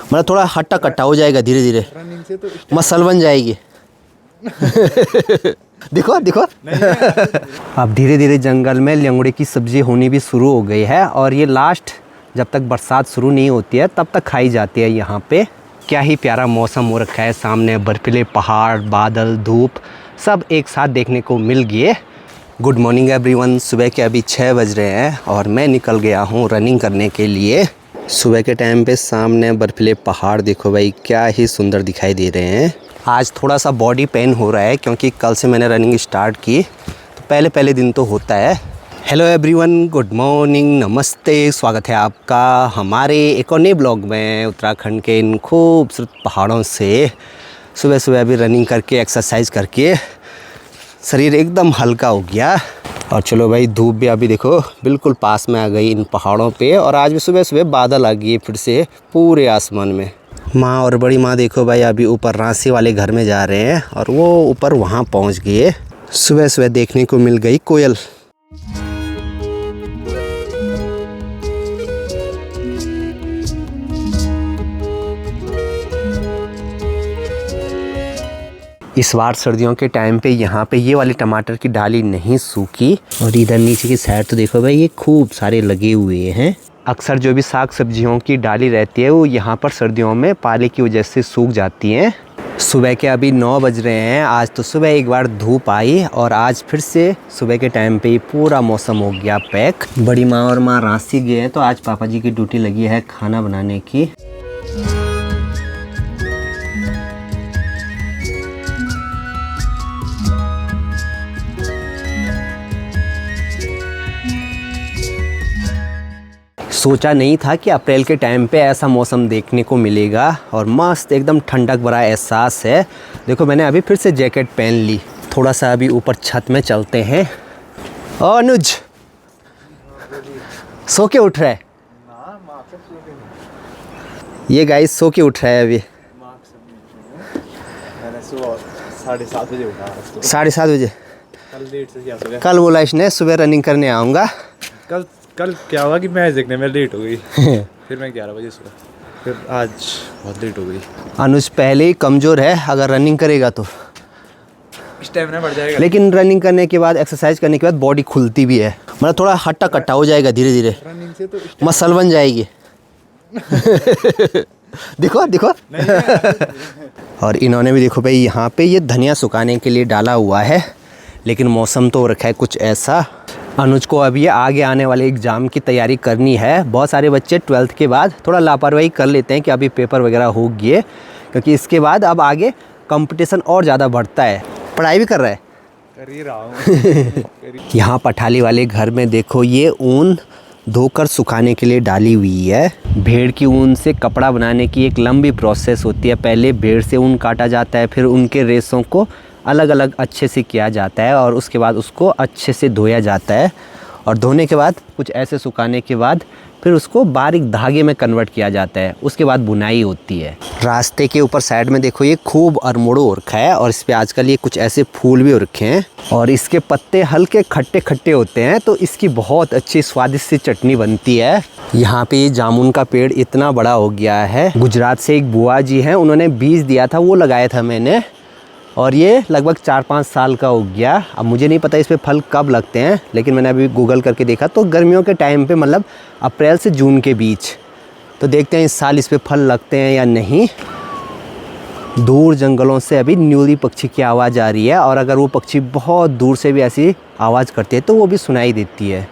मतलब थोड़ा हट्टा कट्टा हो जाएगा धीरे धीरे, रनिंग से तो मसल बन जाएगी। देखो देखो। अब धीरे धीरे जंगल में लंगड़े की सब्जी होनी भी शुरू हो गई है और ये लास्ट जब तक बरसात शुरू नहीं होती है तब तक खाई जाती है यहाँ पे। क्या ही प्यारा मौसम हो रखा है, सामने बर्फीले पहाड़, बादल, धूप सब एक साथ देखने को मिल गए। Good morning everyone. सुबह के अभी 6 बज रहे हैं और मैं निकल गया हूँ रनिंग करने के लिए। सुबह के टाइम पे सामने बर्फीले पहाड़ देखो भाई, क्या ही सुंदर दिखाई दे रहे हैं। आज थोड़ा सा बॉडी पेन हो रहा है क्योंकि कल से मैंने रनिंग स्टार्ट की, तो पहले दिन तो होता है। हेलो एवरीवन, गुड मॉर्निंग, नमस्ते, स्वागत है आपका हमारे एक और नए ब्लॉग में। उत्तराखंड के इन खूबसूरत पहाड़ों से सुबह सुबह अभी रनिंग करके एक्सरसाइज करके शरीर एकदम हल्का हो गया। और चलो भाई, धूप भी अभी देखो बिल्कुल पास में आ गई इन पहाड़ों पे और आज भी सुबह सुबह बादल आ गए फिर से पूरे आसमान में। माँ और बड़ी माँ देखो भाई अभी ऊपर रांसी वाले घर में जा रहे हैं और वो ऊपर वहाँ पहुँच गए। सुबह सुबह देखने को मिल गई कोयल। इस बार सर्दियों के टाइम पे यहाँ पे ये वाली टमाटर की डाली नहीं सूखी और इधर नीचे की साइड तो देखो भाई ये खूब सारे लगे हुए हैं। अक्सर जो भी साग सब्जियों की डाली रहती है वो यहाँ पर सर्दियों में पाले की वजह से सूख जाती हैं। सुबह के अभी 9 बज रहे हैं। आज तो सुबह एक बार धूप आई और आज फिर से सुबह के टाइम पे पूरा मौसम हो गया पैक। बड़ी माँ और माँ रांसी गए हैं तो आज पापा जी की ड्यूटी लगी है खाना बनाने की। सोचा नहीं था कि अप्रैल के टाइम पे ऐसा मौसम देखने को मिलेगा और मस्त एकदम ठंडक भरा एहसास है। देखो मैंने अभी फिर से जैकेट पहन ली। थोड़ा सा अभी ऊपर छत में चलते हैं। ओ अनुज, सो के उठ रहा है ये गाइस, सो के उठ रहा है अभी। मैंने सुबह 7:30 बजे उठा। 7:30 बजे? कल लेट से क्या? कल बोला इसने सुबह रनिंग करने आऊँगा। कल क्या हुआ कि मैच देखने में लेट हो गई। फिर मैं 11 बजे सुबह, फिर आज बहुत लेट हो गई। अनुज पहले ही कमज़ोर है, अगर रनिंग करेगा तो स्टेमिना बढ़ जाएगा। लेकिन रनिंग करने के बाद, एक्सरसाइज करने के बाद बॉडी खुलती भी है, मतलब थोड़ा हट्टा कट्टा हो जाएगा धीरे धीरे, रनिंग से तो मसल बन जाएगी। देखो देखो। और इन्होंने भी देखो भाई यहाँ पे ये धनिया सुखाने के लिए डाला हुआ है, लेकिन मौसम तो रखा है कुछ ऐसा। अनुज को अभी आगे आने वाले एग्ज़ाम की तैयारी करनी है। बहुत सारे बच्चे 12th के बाद थोड़ा लापरवाही कर लेते हैं कि अभी पेपर वगैरह हो गए, क्योंकि इसके बाद अब आगे कंपटीशन और ज़्यादा बढ़ता है। पढ़ाई भी कर रहा है, कर ही रहा हूँ। यहाँ पठाली वाले घर में देखो ये ऊन धोकर सुखाने के लिए डाली हुई है। भेड़ की ऊन से कपड़ा बनाने की एक लंबी प्रोसेस होती है। पहले भेड़ से ऊन काटा जाता है, फिर उनके रेशों को अलग अलग अच्छे से किया जाता है और उसके बाद उसको अच्छे से धोया जाता है और धोने के बाद कुछ ऐसे सुखाने के बाद फिर उसको बारीक धागे में कन्वर्ट किया जाता है। उसके बाद बुनाई होती है। रास्ते के ऊपर साइड में देखो ये खूब अरमोड़ो हो रखा है और इस पे आजकल ये कुछ ऐसे फूल भी हो रखे हैं और इसके पत्ते हल्के खट्टे खट्टे होते हैं, तो इसकी बहुत अच्छी स्वादिष्ट सी चटनी बनती है। यहाँ पे ये जामुन का पेड़ इतना बड़ा हो गया है। गुजरात से एक बुआ जी हैं, उन्होंने बीज दिया था, वो लगाया था मैंने और ये लगभग 4-5 साल का हो गया। अब मुझे नहीं पता इस पे फल कब लगते हैं, लेकिन मैंने अभी गूगल करके देखा तो गर्मियों के टाइम पे, मतलब अप्रैल से जून के बीच। तो देखते हैं इस साल इस पे फल लगते हैं या नहीं। दूर जंगलों से अभी न्यूली पक्षी की आवाज़ आ रही है और अगर वो पक्षी बहुत दूर से भी ऐसी आवाज़ करते हैं तो वो भी सुनाई देती है,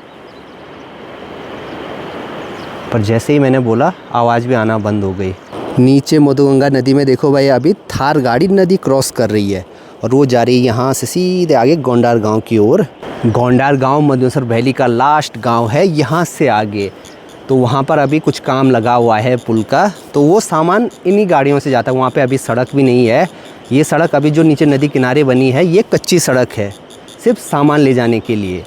पर जैसे ही मैंने बोला आवाज़ भी आना बंद हो गई। नीचे मधुगंगा नदी में देखो भाई अभी थार गाड़ी नदी क्रॉस कर रही है और वो जा रही है यहाँ से सीधे आगे गोंडार गांव की ओर। गोंडार गांव मधुसर वैली का लास्ट गांव है यहाँ से आगे। तो वहाँ पर अभी कुछ काम लगा हुआ है पुल का, तो वो सामान इन्हीं गाड़ियों से जाता है। वहाँ पे अभी सड़क भी नहीं है। ये सड़क अभी जो नीचे नदी किनारे बनी है ये कच्ची सड़क है, सिर्फ सामान ले जाने के लिए।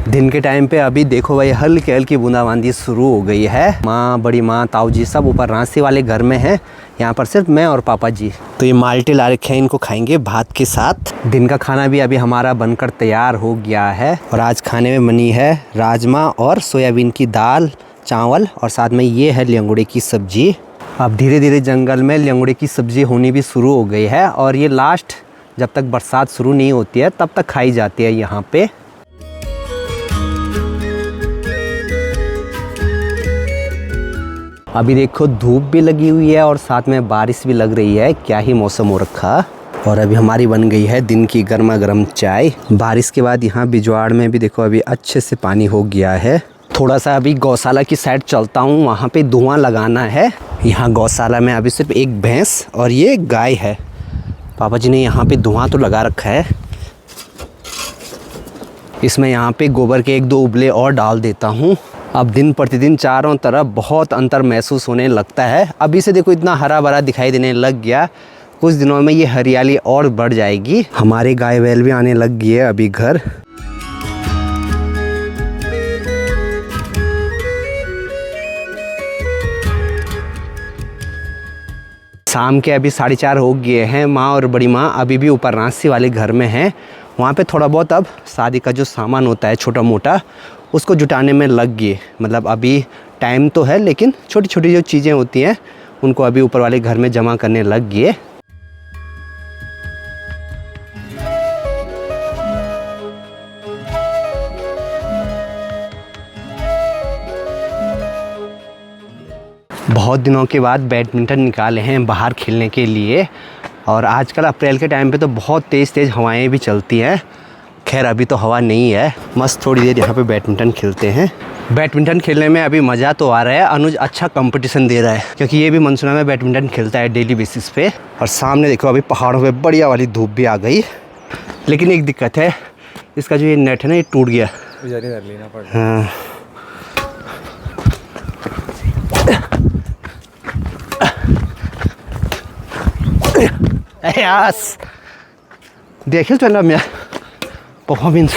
दिन के टाइम पे अभी देखो भाई हल्की हल्की बूंदाबांदी शुरू हो गई है। माँ, बड़ी माँ, ताऊ जी सब ऊपर रांसी वाले घर में हैं। यहाँ पर सिर्फ मैं और पापा जी। तो ये माल्टे ला रखे हैं, इनको खाएंगे भात के साथ। दिन का खाना भी अभी हमारा बनकर तैयार हो गया है और आज खाने में बनी है राजमा और सोयाबीन की दाल, चावल और साथ में ये है ल्यांगुड़े की सब्जी। अब धीरे धीरे जंगल में ल्यांगुड़े की सब्जी होनी भी शुरू हो गई है और ये लास्ट जब तक बरसात शुरू नहीं होती है तब तक खाई जाती है यहाँ पे। अभी देखो धूप भी लगी हुई है और साथ में बारिश भी लग रही है, क्या ही मौसम हो रखा। और अभी हमारी बन गई है दिन की गर्मा गर्म चाय। बारिश के बाद यहाँ बिजवाड़ में भी देखो अभी अच्छे से पानी हो गया है। थोड़ा सा अभी गौशाला की साइड चलता हूँ, वहाँ पे धुआं लगाना है। यहाँ गौशाला में अभी सिर्फ एक भैंस और ये गाय है। पापा जी ने यहाँ पे धुआं तो लगा रखा है। इसमें यहाँ पे गोबर के 1-2 उबले और डाल देता हूँ। अब दिन प्रतिदिन चारों तरफ बहुत अंतर महसूस होने लगता है। अभी से देखो इतना हरा भरा दिखाई देने लग गया, कुछ दिनों में ये हरियाली और बढ़ जाएगी। हमारे गाय बैल भी आने लग गई है अभी घर। शाम के अभी 4:30 हो गए हैं। माँ और बड़ी माँ अभी भी ऊपर रांसी वाले घर में हैं। वहाँ पे थोड़ा बहुत अब शादी का जो सामान होता है छोटा मोटा, उसको जुटाने में लग गए। मतलब अभी टाइम तो है लेकिन छोटी छोटी जो चीज़ें होती हैं उनको अभी ऊपर वाले घर में जमा करने लग गए। बहुत दिनों के बाद बैडमिंटन निकाले हैं बाहर खेलने के लिए और आजकल अप्रैल के टाइम पे तो बहुत तेज़ हवाएं भी चलती हैं। खैर अभी तो हवा नहीं है, मस्त थोड़ी देर यहाँ पे बैडमिंटन खेलते हैं। बैडमिंटन खेलने में अभी मज़ा तो आ रहा है। अनुज अच्छा कंपटीशन दे रहा है क्योंकि ये भी मनसूना में बैडमिंटन खेलता है डेली बेसिस पे। और सामने देखो अभी पहाड़ों पे बढ़िया वाली धूप भी आ गई। लेकिन एक दिक्कत है, इसका जो ये नेट है ना ये टूट गया। हाँ यस देखिए तो ना मैं परफॉर्मेंस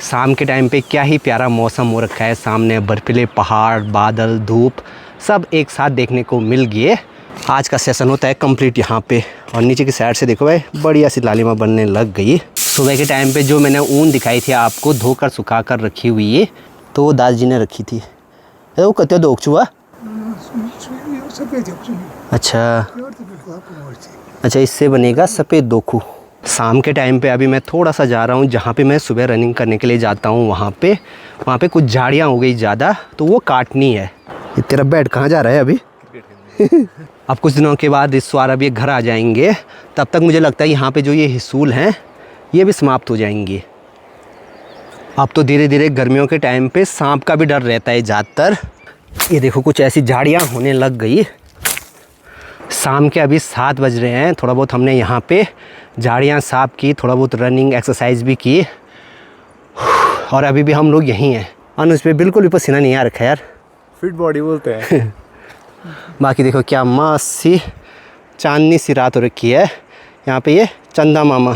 शाम के टाइम पे क्या ही प्यारा मौसम हो रखा है। सामने बर्फीले पहाड़, बादल, धूप सब एक साथ देखने को मिल गए। आज का सेशन होता है कंप्लीट यहाँ पे। और नीचे की साइड से देखो भाई बढ़िया सी लालिमा बनने लग गई। सुबह के टाइम पे जो मैंने ऊन दिखाई थी आपको धोकर सुखा कर रखी हुई है, तो वो दादाजी ने रखी थी। वो कत्ते दोग चुआ? अच्छा इससे बनेगा सफ़ेद दोखू। शाम के टाइम पे अभी मैं थोड़ा सा जा रहा हूँ जहाँ पे मैं सुबह रनिंग करने के लिए जाता हूँ। वहाँ पे कुछ झाड़ियाँ हो गई ज़्यादा, तो वो काटनी है। ये तेरा बेड कहाँ जा रहा है अभी? अब कुछ दिनों के बाद इस बार अब ये घर आ जाएंगे, तब तक मुझे लगता है यहाँ पे जो ये हिसूल हैं ये भी समाप्त हो जाएंगे। अब तो धीरे धीरे गर्मियों के टाइम पे सांप का भी डर रहता है ज़्यादातर। ये देखो कुछ ऐसी झाड़ियाँ होने लग गई। शाम के अभी 7 बज रहे हैं। थोड़ा बहुत हमने यहाँ पे झाड़ियाँ साफ की, थोड़ा बहुत रनिंग एक्सरसाइज भी की और अभी भी हम लोग यहीं हैं। अनुज पे बिल्कुल भी पसीना नहीं आ रखा यार, फिट बॉडी बोलते हैं। बाकी देखो क्या मस्त सी चांदनी सी रात हो रखी है। यहाँ पे ये चंदा मामा।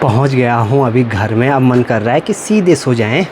पहुँच गया हूँ अभी घर में। अब मन कर रहा है कि सीधे सो जाएं।